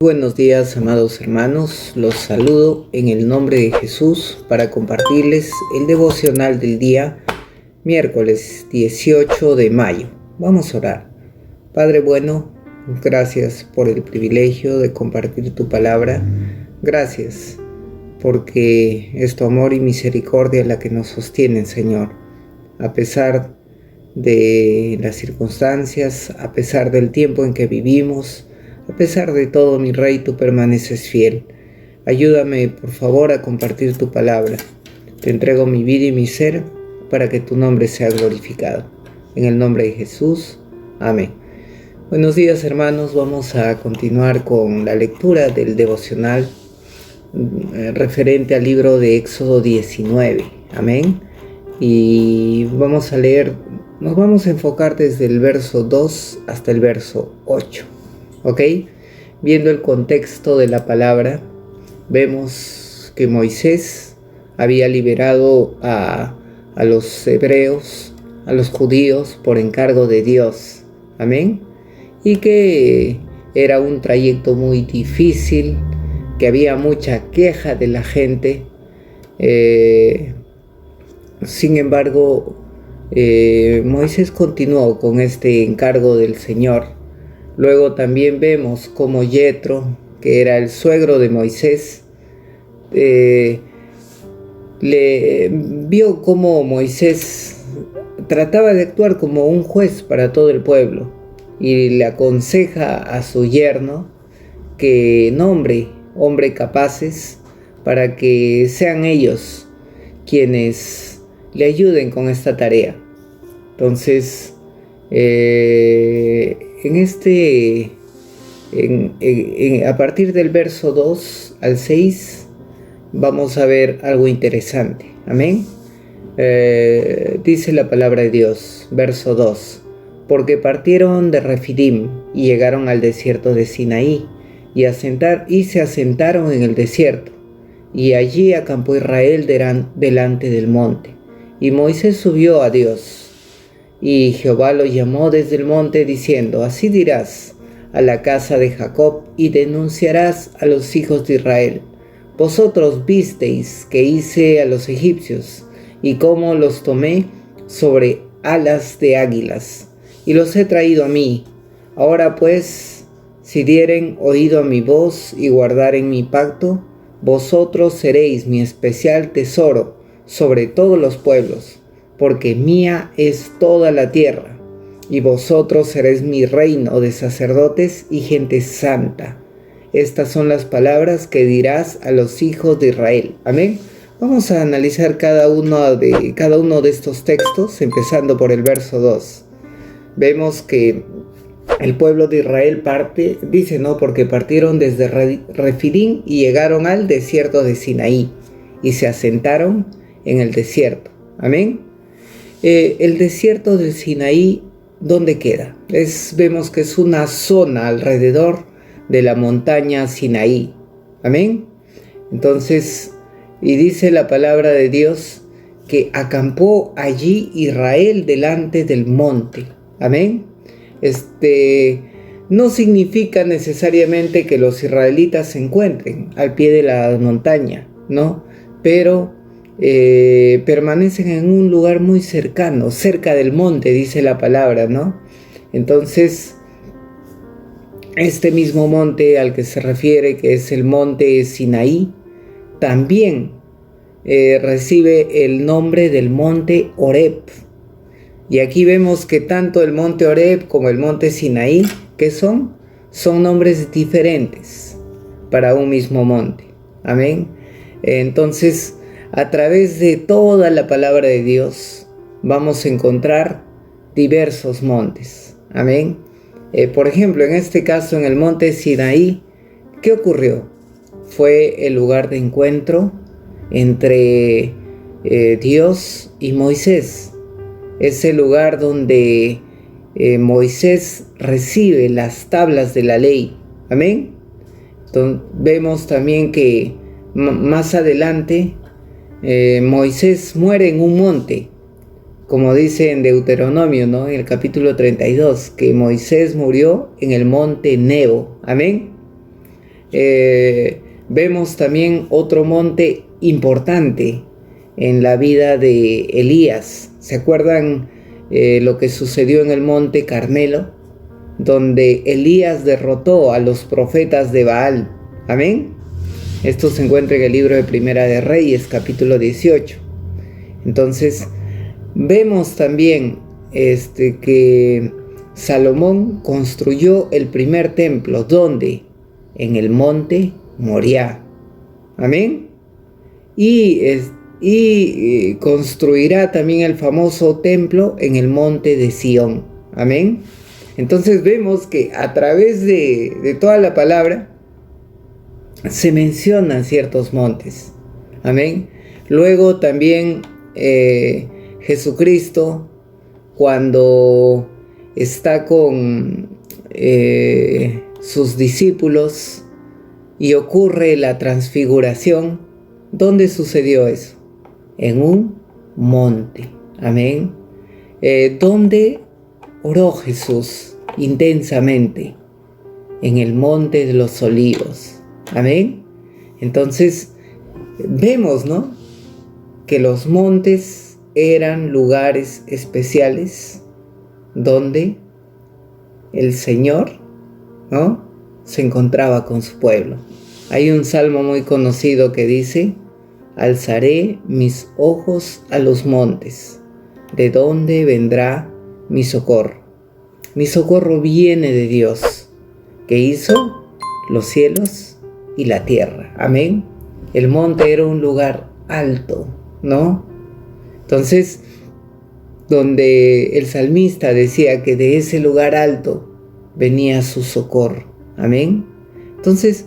Buenos días, amados hermanos. Los saludo en el nombre de Jesús para compartirles el devocional del día miércoles 18 de mayo. Vamos a orar. Padre bueno, gracias por el privilegio de compartir tu palabra. Gracias porque es tu amor y misericordia la que nos sostienen, Señor. A pesar de las circunstancias, a pesar del tiempo en que vivimos, a pesar de todo, mi Rey, tú permaneces fiel. Ayúdame, por favor, a compartir tu palabra. Te entrego mi vida y mi ser para que tu nombre sea glorificado. En el nombre de Jesús. Amén. Buenos días, hermanos. Vamos a continuar con la lectura del devocional referente al libro de Éxodo 19. Amén. Y vamos a leer, nos vamos a enfocar desde el verso 2 hasta el verso 8. ¿Ok? Viendo el contexto de la palabra, vemos que Moisés había liberado a los hebreos, a los judíos, por encargo de Dios. Amén. Y que era un trayecto muy difícil, que había mucha queja de la gente. Sin embargo, Moisés continuó con este encargo del Señor. Luego también vemos cómo Yetro, que era el suegro de Moisés, le vio cómo Moisés trataba de actuar como un juez para todo el pueblo y le aconseja a su yerno que nombre hombres capaces para que sean ellos quienes le ayuden con esta tarea. Entonces, a partir del verso 2 al 6 vamos a ver algo interesante. Amén. Dice la palabra de Dios, verso 2: porque partieron de Refidim y llegaron al desierto de Sinaí y se asentaron en el desierto, y allí acampó Israel delante del monte. Y Moisés subió a Dios, y Jehová lo llamó desde el monte diciendo: así dirás a la casa de Jacob y denunciarás a los hijos de Israel: vosotros visteis que hice a los egipcios y cómo los tomé sobre alas de águilas y los he traído a mí. Ahora pues, si dieren oído a mi voz y guardaren mi pacto, vosotros seréis mi especial tesoro sobre todos los pueblos, porque mía es toda la tierra, y vosotros seréis mi reino de sacerdotes y gente santa. Estas son las palabras que dirás a los hijos de Israel. Amén. Vamos a analizar cada uno de estos textos, empezando por el verso 2. Vemos que el pueblo de Israel dice, porque partieron desde Refidim y llegaron al desierto de Sinaí y se asentaron en el desierto. Amén. El desierto de Sinaí, ¿dónde queda? Vemos que es una zona alrededor de la montaña Sinaí. Amén. Entonces, y dice la palabra de Dios que acampó allí Israel delante del monte. Amén. No significa necesariamente que los israelitas se encuentren al pie de la montaña, ¿no? Pero permanecen en un lugar muy cercano, cerca del monte, dice la palabra, ¿no? Entonces, este mismo monte al que se refiere, que es el monte Sinaí, también recibe el nombre del monte Horeb. Y aquí vemos que tanto el monte Horeb como el monte Sinaí, ¿qué son? Son nombres diferentes para un mismo monte. Amén. Entonces, a través de toda la palabra de Dios, vamos a encontrar diversos montes. Amén. Por ejemplo, en este caso, en el monte Sinaí, ¿qué ocurrió? Fue el lugar de encuentro entre Dios y Moisés. Es el lugar donde Moisés recibe las tablas de la ley. Amén. Entonces, vemos también que más adelante Moisés muere en un monte, como dice en Deuteronomio, ¿no? En el capítulo 32, que Moisés murió en el monte Nebo. Amén. vemos también otro monte importante en la vida de Elías. ¿Se acuerdan lo que sucedió en el monte Carmelo? Donde Elías derrotó a los profetas de Baal. Amén. Esto se encuentra en el libro de Primera de Reyes, capítulo 18. Entonces, vemos también que Salomón construyó el primer templo. ¿Dónde? En el monte Moriah. Amén. Y construirá también el famoso templo en el monte de Sión. Amén. Entonces vemos que a través de toda la palabra se mencionan ciertos montes. Amén. Luego también Jesucristo, cuando está con sus discípulos y ocurre la transfiguración, ¿dónde sucedió eso? En un monte. Amén. ¿Dónde oró Jesús intensamente? En el monte de los olivos. Amén. Entonces vemos, ¿no?, que los montes eran lugares especiales donde el Señor, ¿no?, se encontraba con su pueblo. Hay un salmo muy conocido que dice: alzaré mis ojos a los montes, ¿de dónde vendrá mi socorro? Mi socorro viene de Dios, que hizo los cielos y la tierra. Amén. El monte era un lugar alto, ¿no? Entonces, donde el salmista decía que de ese lugar alto venía su socorro. Amén. Entonces,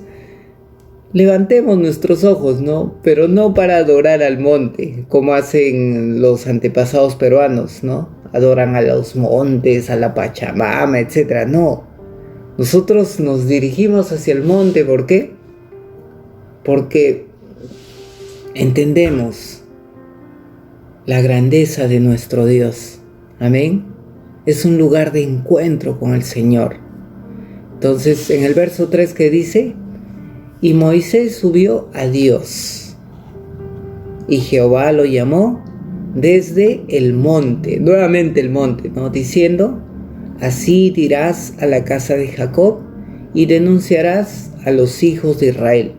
levantemos nuestros ojos, ¿no? Pero no para adorar al monte, como hacen los antepasados peruanos, ¿no? Adoran a los montes, a la Pachamama, etc. No. Nosotros nos dirigimos hacia el monte. ¿Por qué? Porque entendemos la grandeza de nuestro Dios. Amén. Es un lugar de encuentro con el Señor. Entonces, en el verso 3 que dice: y Moisés subió a Dios, y Jehová lo llamó desde el monte, nuevamente el monte, ¿no?, diciendo: así dirás a la casa de Jacob y denunciarás a los hijos de Israel.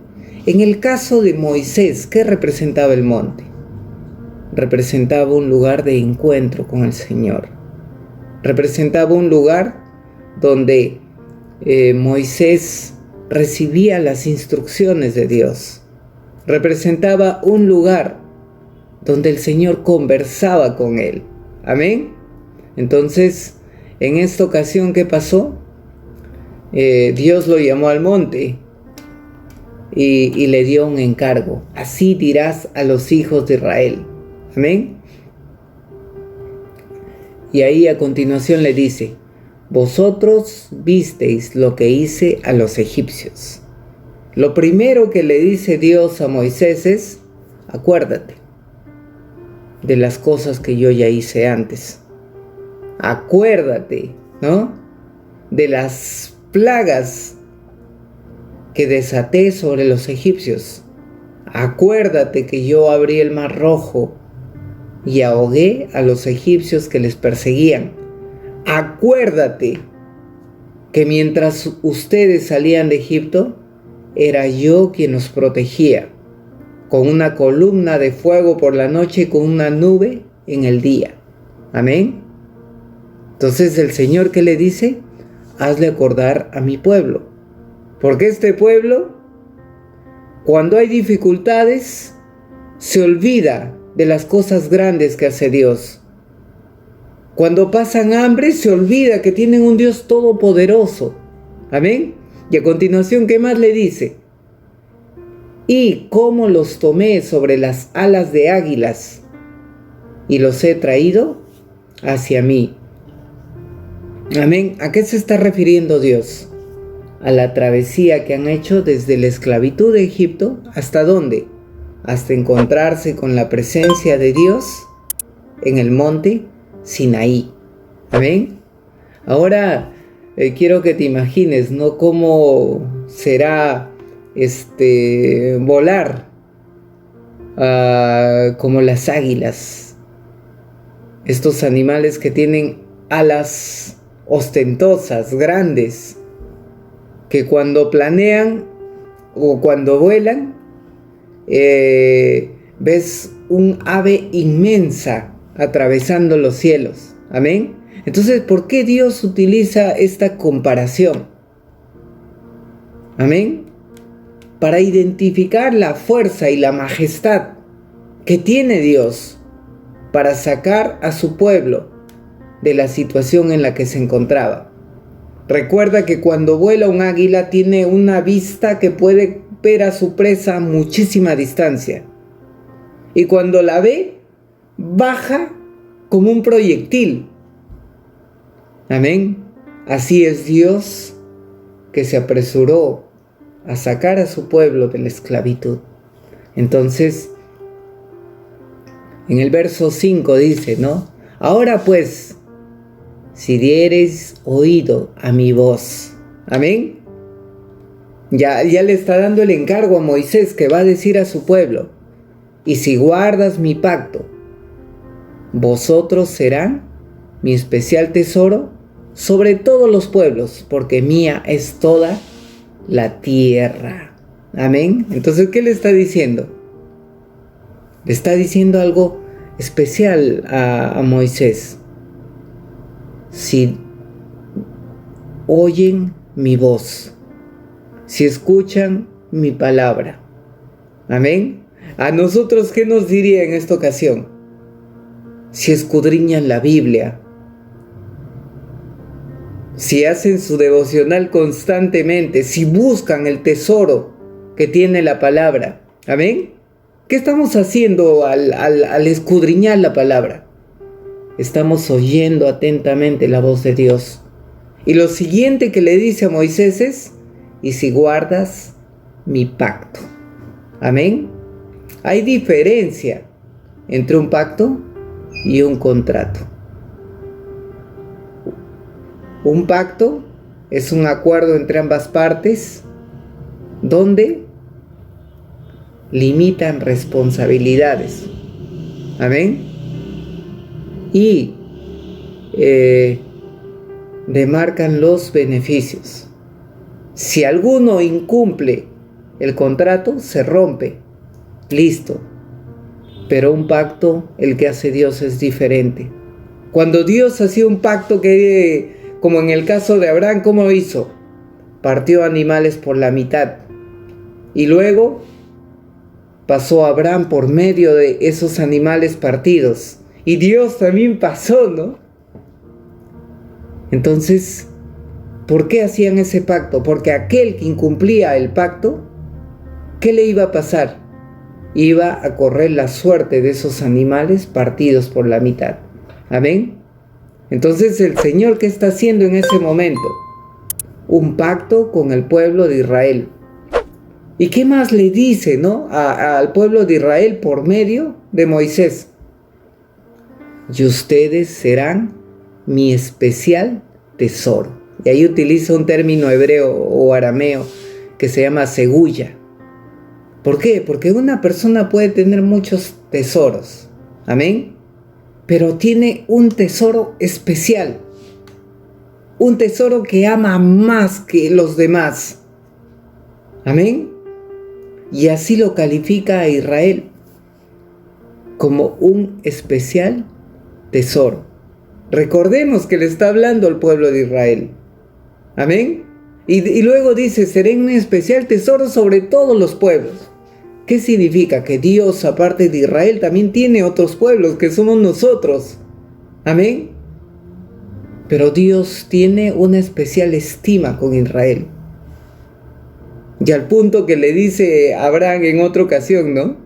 En el caso de Moisés, ¿qué representaba el monte? Representaba un lugar de encuentro con el Señor. Representaba un lugar donde Moisés recibía las instrucciones de Dios. Representaba un lugar donde el Señor conversaba con él. Amén. Entonces, en esta ocasión, ¿qué pasó? Dios lo llamó al monte y le dio un encargo: así dirás a los hijos de Israel. Amén. Y ahí a continuación le dice: vosotros visteis lo que hice a los egipcios. Lo primero que le dice Dios a Moisés es: acuérdate de las cosas que yo ya hice antes. Acuérdate, ¿no?, de las plagas que desaté sobre los egipcios. Acuérdate que yo abrí el mar rojo y ahogué a los egipcios que les perseguían. Acuérdate que mientras ustedes salían de Egipto, era yo quien los protegía, con una columna de fuego por la noche y con una nube en el día. Amén. Entonces el Señor, ¿qué le dice? Hazle acordar a mi pueblo. Porque este pueblo, cuando hay dificultades, se olvida de las cosas grandes que hace Dios. Cuando pasan hambre, se olvida que tienen un Dios todopoderoso. Amén. Y a continuación, ¿qué más le dice? Y cómo los tomé sobre las alas de águilas y los he traído hacia mí. Amén. ¿A qué se está refiriendo Dios? A la travesía que han hecho desde la esclavitud de Egipto, ¿hasta dónde? Hasta encontrarse con la presencia de Dios en el monte Sinaí. Amén. Ahora quiero que te imagines, ¿no?, cómo será volar como las águilas. Estos animales que tienen alas ostentosas, grandes, que cuando planean o cuando vuelan, ves un ave inmensa atravesando los cielos. Amén. Entonces, ¿por qué Dios utiliza esta comparación? Amén. Para identificar la fuerza y la majestad que tiene Dios para sacar a su pueblo de la situación en la que se encontraba. Recuerda que cuando vuela un águila tiene una vista que puede ver a su presa a muchísima distancia. Y cuando la ve, baja como un proyectil. Amén. Así es Dios, que se apresuró a sacar a su pueblo de la esclavitud. Entonces, en el verso 5 dice, ¿no? Ahora pues, si diereis oído a mi voz. Amén. Ya le está dando el encargo a Moisés, que va a decir a su pueblo: y si guardas mi pacto, vosotros serán mi especial tesoro sobre todos los pueblos, porque mía es toda la tierra. Amén. Entonces, ¿qué le está diciendo? Le está diciendo algo especial a Moisés. Si oyen mi voz, si escuchan mi palabra. Amén. A nosotros, ¿qué nos diría en esta ocasión? Si escudriñan la Biblia, si hacen su devocional constantemente, si buscan el tesoro que tiene la palabra. Amén. ¿Qué estamos haciendo al escudriñar la palabra? Estamos oyendo atentamente la voz de Dios. Y lo siguiente que le dice a Moisés es: y si guardas mi pacto. Amén. Hay diferencia entre un pacto y un contrato. Un pacto es un acuerdo entre ambas partes donde limitan responsabilidades. Amén. Y demarcan los beneficios. Si alguno incumple el contrato, se rompe. Listo. Pero un pacto, el que hace Dios, es diferente. Cuando Dios hacía un pacto, como en el caso de Abraham, ¿cómo hizo? Partió animales por la mitad. Y luego pasó Abraham por medio de esos animales partidos. Y Dios también pasó, ¿no? Entonces, ¿por qué hacían ese pacto? Porque aquel que incumplía el pacto, ¿qué le iba a pasar? Iba a correr la suerte de esos animales partidos por la mitad. Amén. Entonces, el Señor, ¿qué está haciendo en ese momento? Un pacto con el pueblo de Israel. ¿Y qué más le dice, no? Al pueblo de Israel por medio de Moisés. Y ustedes serán mi especial tesoro. Y ahí utiliza un término hebreo o arameo que se llama seguya. ¿Por qué? Porque una persona puede tener muchos tesoros. Amén. Pero tiene un tesoro especial. Un tesoro que ama más que los demás. Amén. Y así lo califica a Israel como un especial tesoro. Recordemos que le está hablando al pueblo de Israel. Amén. Y luego dice: seré un especial tesoro sobre todos los pueblos. ¿Qué significa? Que Dios, aparte de Israel, también tiene otros pueblos, que somos nosotros. Amén. Pero Dios tiene una especial estima con Israel. Y al punto que le dice a Abraham en otra ocasión, ¿no?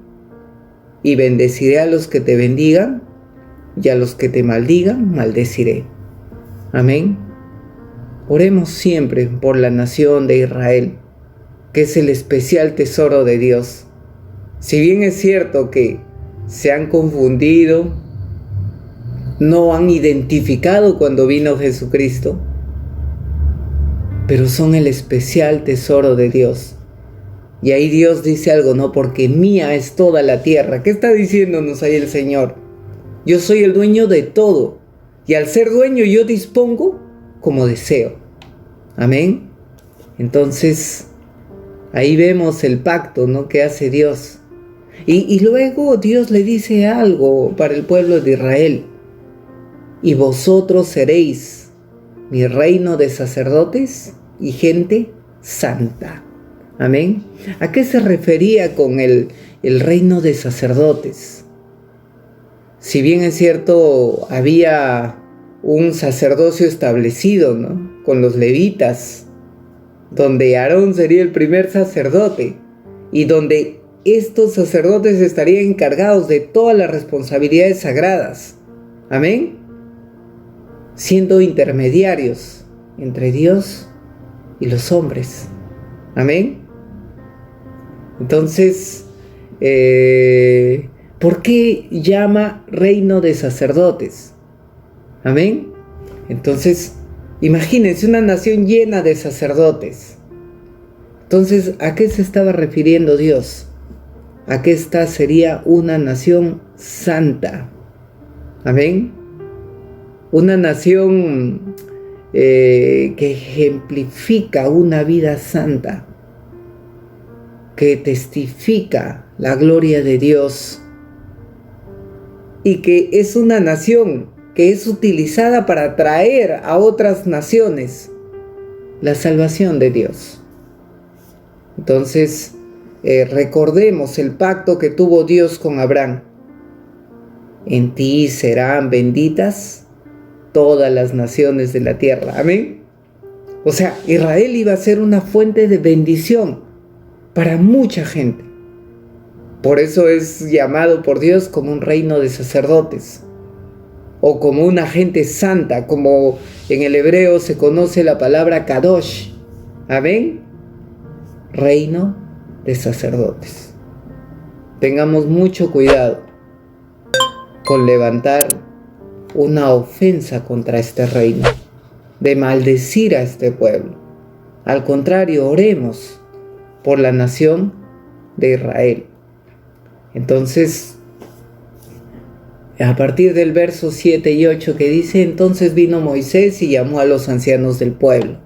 Y bendeciré a los que te bendigan, y a los que te maldigan, maldeciré. Amén. Oremos siempre por la nación de Israel, que es el especial tesoro de Dios. Si bien es cierto que se han confundido, no han identificado cuando vino Jesucristo, pero son el especial tesoro de Dios. Y ahí Dios dice algo, ¿no? Porque mía es toda la tierra. ¿Qué está diciéndonos ahí el Señor? Yo soy el dueño de todo. Y al ser dueño yo dispongo como deseo. Amén. Entonces, ahí vemos el pacto, ¿no?, que hace Dios. Y luego Dios le dice algo para el pueblo de Israel. Y vosotros seréis mi reino de sacerdotes y gente santa. Amén. ¿A qué se refería con el reino de sacerdotes? Si bien es cierto, había un sacerdocio establecido, ¿no?, con los levitas, donde Aarón sería el primer sacerdote y donde estos sacerdotes estarían encargados de todas las responsabilidades sagradas. Amén. Siendo intermediarios entre Dios y los hombres. Amén. Entonces, ¿por qué llama reino de sacerdotes? Amén. Entonces, imagínense una nación llena de sacerdotes. Entonces, ¿a qué se estaba refiriendo Dios? A que esta sería una nación santa. Amén. Una nación que ejemplifica una vida santa, que testifica la gloria de Dios y que es una nación que es utilizada para traer a otras naciones la salvación de Dios. Entonces, recordemos el pacto que tuvo Dios con Abraham. En ti serán benditas todas las naciones de la tierra. Amén. O sea, Israel iba a ser una fuente de bendición para mucha gente. Por eso es llamado por Dios como un reino de sacerdotes, o como una gente santa, como en el hebreo se conoce la palabra Kadosh. Amén. Reino de sacerdotes. Tengamos mucho cuidado con levantar una ofensa contra este reino, de maldecir a este pueblo. Al contrario, oremos por la nación de Israel. Entonces, a partir del verso 7 y 8 que dice: entonces vino Moisés y llamó a los ancianos del pueblo,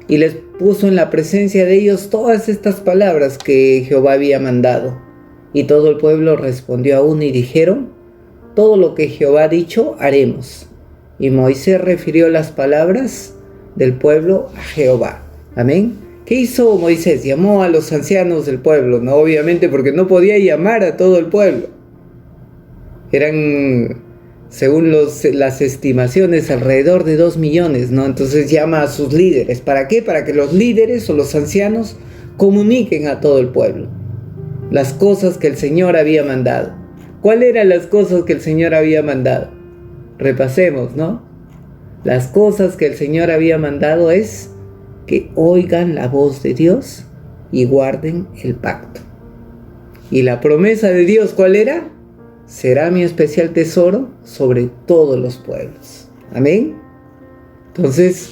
y les puso en la presencia de ellos todas estas palabras que Jehová había mandado. Y todo el pueblo respondió a uno y dijeron: todo lo que Jehová ha dicho haremos. Y Moisés refirió las palabras del pueblo a Jehová. Amén. ¿Qué hizo Moisés? Llamó a los ancianos del pueblo, ¿no? Obviamente porque no podía llamar a todo el pueblo. Eran, según las estimaciones, alrededor de 2 millones, ¿no? Entonces llama a sus líderes. ¿Para qué? Para que los líderes o los ancianos comuniquen a todo el pueblo las cosas que el Señor había mandado. ¿Cuáles eran las cosas que el Señor había mandado? Repasemos, ¿no? Las cosas que el Señor había mandado es que oigan la voz de Dios y guarden el pacto. Y la promesa de Dios, ¿cuál era? Será mi especial tesoro sobre todos los pueblos. Amén. Entonces,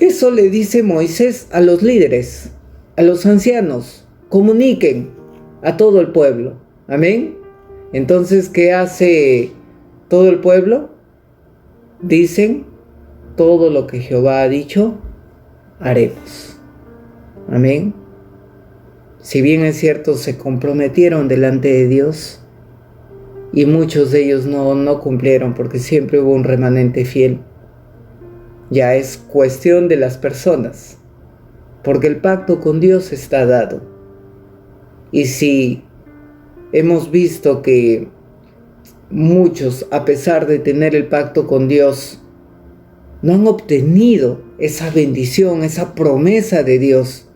eso le dice Moisés a los líderes, a los ancianos: comuniquen a todo el pueblo. Amén. Entonces, ¿qué hace todo el pueblo? Dicen: todo lo que Jehová ha dicho, haremos. Amén. Si bien es cierto, se comprometieron delante de Dios, y muchos de ellos no cumplieron, porque siempre hubo un remanente fiel. Ya es cuestión de las personas, porque el pacto con Dios está dado. Y si hemos visto que muchos, a pesar de tener el pacto con Dios, no han obtenido esa bendición, esa promesa de Dios,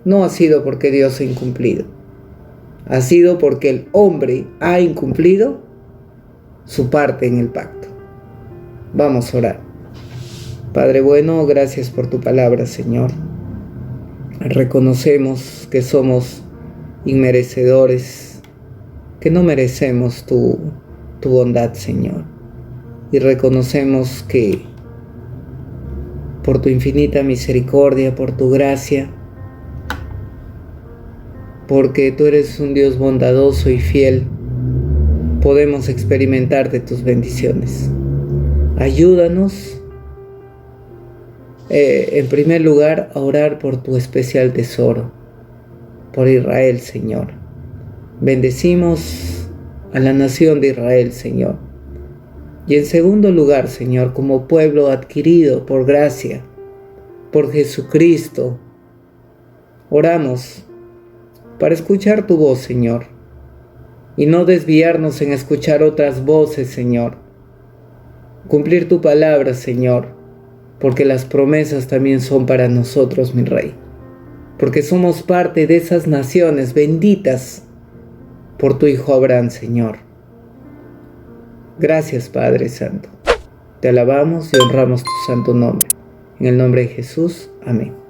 no ha sido porque Dios ha incumplido. Ha sido porque el hombre ha incumplido su parte en el pacto. Vamos a orar. Padre bueno, gracias por tu palabra, Señor. Reconocemos que somos inmerecedores, que no merecemos tu bondad, Señor. Y reconocemos que por tu infinita misericordia, por tu gracia, porque tú eres un Dios bondadoso y fiel, podemos experimentar de tus bendiciones. Ayúdanos, en primer lugar, a orar por tu especial tesoro, por Israel, Señor. Bendecimos a la nación de Israel, Señor. Y en segundo lugar, Señor, como pueblo adquirido por gracia, por Jesucristo, oramos para escuchar tu voz, Señor, y no desviarnos en escuchar otras voces, Señor. Cumplir tu palabra, Señor, porque las promesas también son para nosotros, mi Rey, porque somos parte de esas naciones benditas por tu Hijo Abraham, Señor. Gracias, Padre Santo. Te alabamos y honramos tu santo nombre. En el nombre de Jesús, amén.